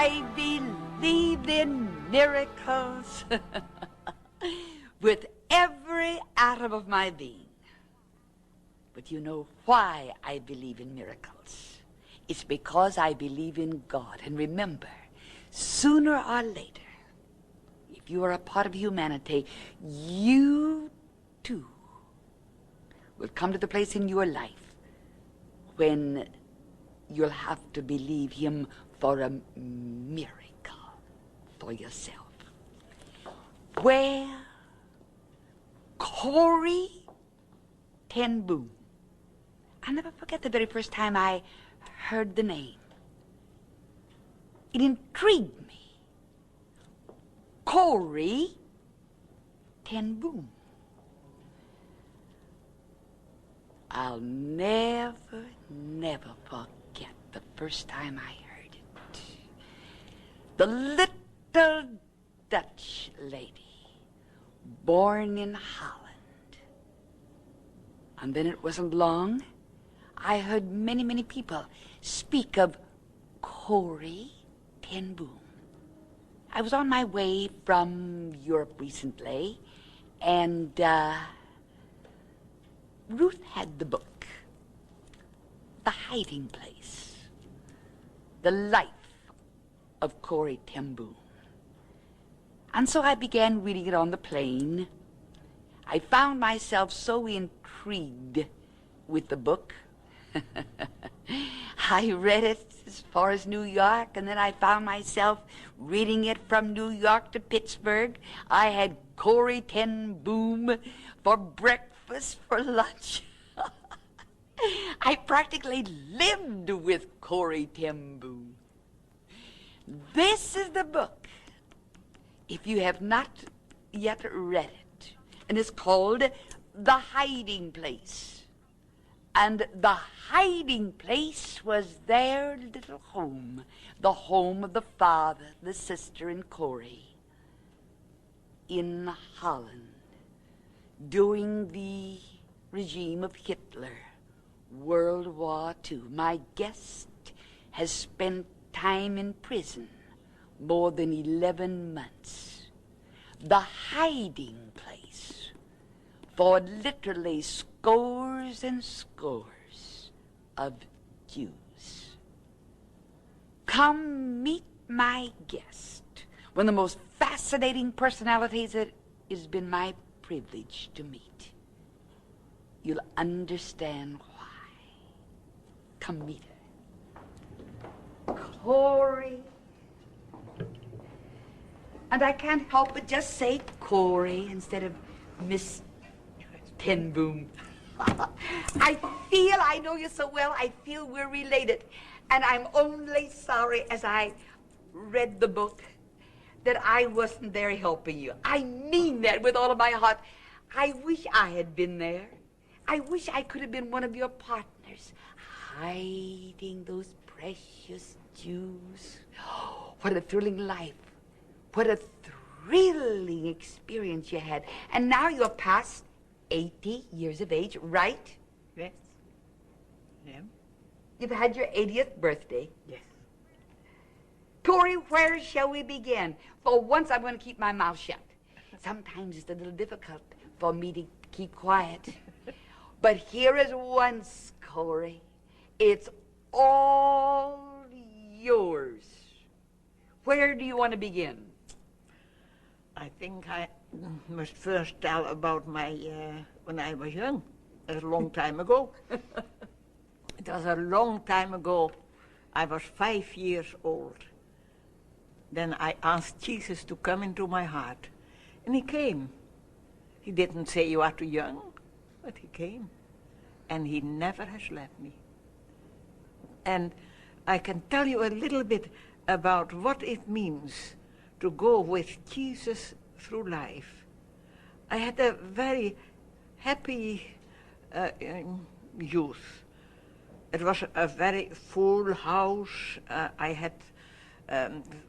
I believe in miracles with every atom of my being. But you know why I believe in miracles? It's because I believe in God. And remember, sooner or later, if you are a part of humanity, you too will come to the place in your life when you'll have to believe him for a miracle for yourself. Well, Corie ten Boom. I'll never forget the very first time I heard the name. It intrigued me. Corie ten Boom. I'll never forget the first time I heard it. The little Dutch lady, born in Holland. And then it wasn't long, I heard many people speak of Corie ten Boom. I was on my way from Europe recently, and Ruth had the book, The Hiding Place, The Life of Corie ten Boom. And so I began reading it on the plane. I found myself so intrigued with the book. I read it as far as New York, and then I found myself reading it from New York to Pittsburgh. I had Corie ten Boom for breakfast, for lunch. I practically lived with Corie ten Boom. This is the book, if you have not yet read it, and it's called The Hiding Place. And the hiding place was their little home, the home of the father, the sister, and Corie in Holland during the regime of Hitler, World War II. My guest has spent time in prison, more than 11 months. The hiding place for literally scores and scores of Jews. Come meet my guest, one of the most fascinating personalities it has been my privilege to meet. You'll understand why. Come meet her. Corie. And I can't help but just say Corie instead of Miss ten Boom. I know you so well, I feel we're related. And I'm only sorry, as I read the book, that I wasn't there helping you. I mean that with all of my heart. I wish I had been there. I wish I could have been one of your partners, hiding those precious Jews. What a thrilling life. What a thrilling experience you had. And now you're past 80 years of age, right? Yes. Yeah. You've had your 80th birthday. Yes. Corie, where shall we begin? For once, I'm going to keep my mouth shut. Sometimes it's a little difficult for me to keep quiet. But here is once, Corie. It's all yours. Where do you want to begin? I think I must first tell about my, when I was young. A long time ago. It was a long time ago. I was 5 years old. Then I asked Jesus to come into my heart. And he came. He didn't say you are too young, but he came. And he never has left me. And I can tell you a little bit about what it means to go with Jesus through life. I had a very happy youth. It was a very full house.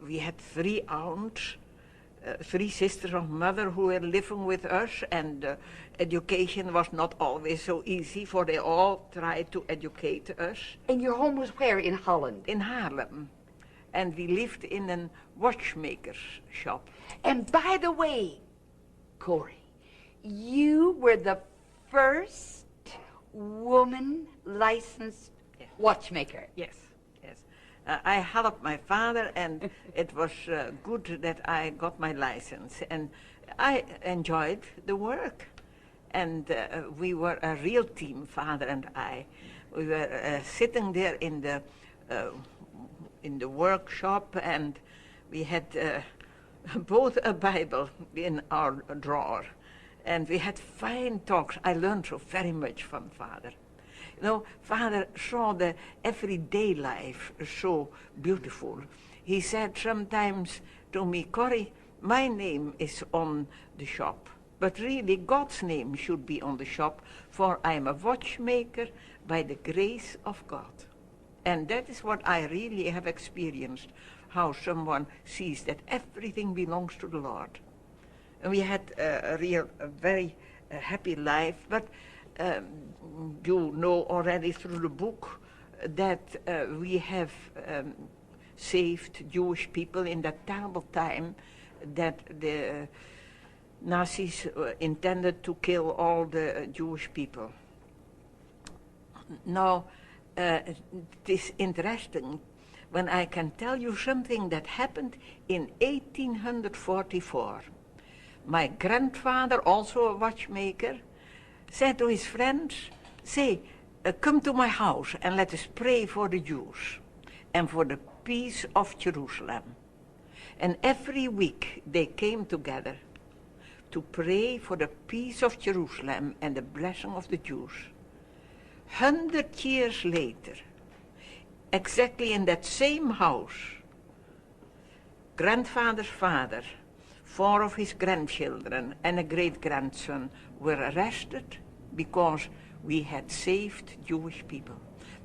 We had 3 aunts, 3 sisters of mother who were living with us, and education was not always so easy, for they all tried to educate us. And your home was where in Holland? In Haarlem. and we lived in a watchmaker's shop. And by the way, Corie, you were the first woman licensed watchmaker. Yes, yes. I helped my father, and it was good that I got my license, and I enjoyed the work. And we were a real team, father and I. We were sitting there in the workshop, and we had both a Bible in our drawer, and we had fine talks. I learned so very much from father. You know, father saw the everyday life so beautiful. He said sometimes to me, Corie, my name is on the shop, but really God's name should be on the shop, for I am a watchmaker by the grace of God. And that is what I really have experienced, how someone sees that everything belongs to the Lord. And we had a very happy life, but you know already through the book that we have saved Jewish people in that terrible time that the Nazis intended to kill all the Jewish people. Now, it is interesting when I can tell you something that happened in 1844. My grandfather, also a watchmaker, said to his friends, say, come to my house and let us pray for the Jews and for the peace of Jerusalem. And every week they came together to pray for the peace of Jerusalem and the blessing of the Jews. 100 years later, exactly in that same house, grandfather's father, 4 of his grandchildren and a great-grandson were arrested because we had saved Jewish people.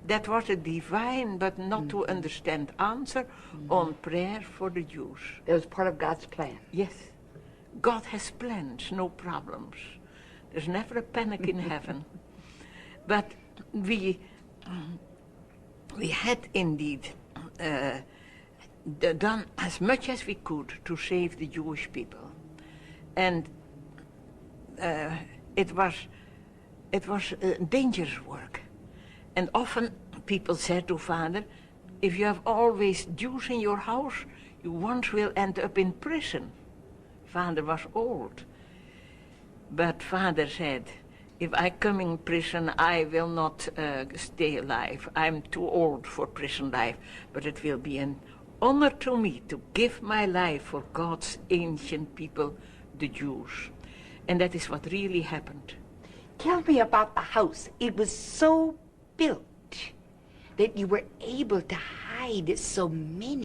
That was a divine but not to understand answer on prayer for the Jews. It was part of God's plan. Yes. God has plans, no problems. There's never a panic in heaven. But we had indeed done as much as we could to save the Jewish people. And it was dangerous work. And often people said to father, if you have always Jews in your house, you once will end up in prison. Father was old. But father said, if I come in prison, I will not stay alive. I'm too old for prison life, but it will be an honor to me to give my life for God's ancient people, the Jews. And that is what really happened. Tell me about the house. It was so built that you were able to hide so many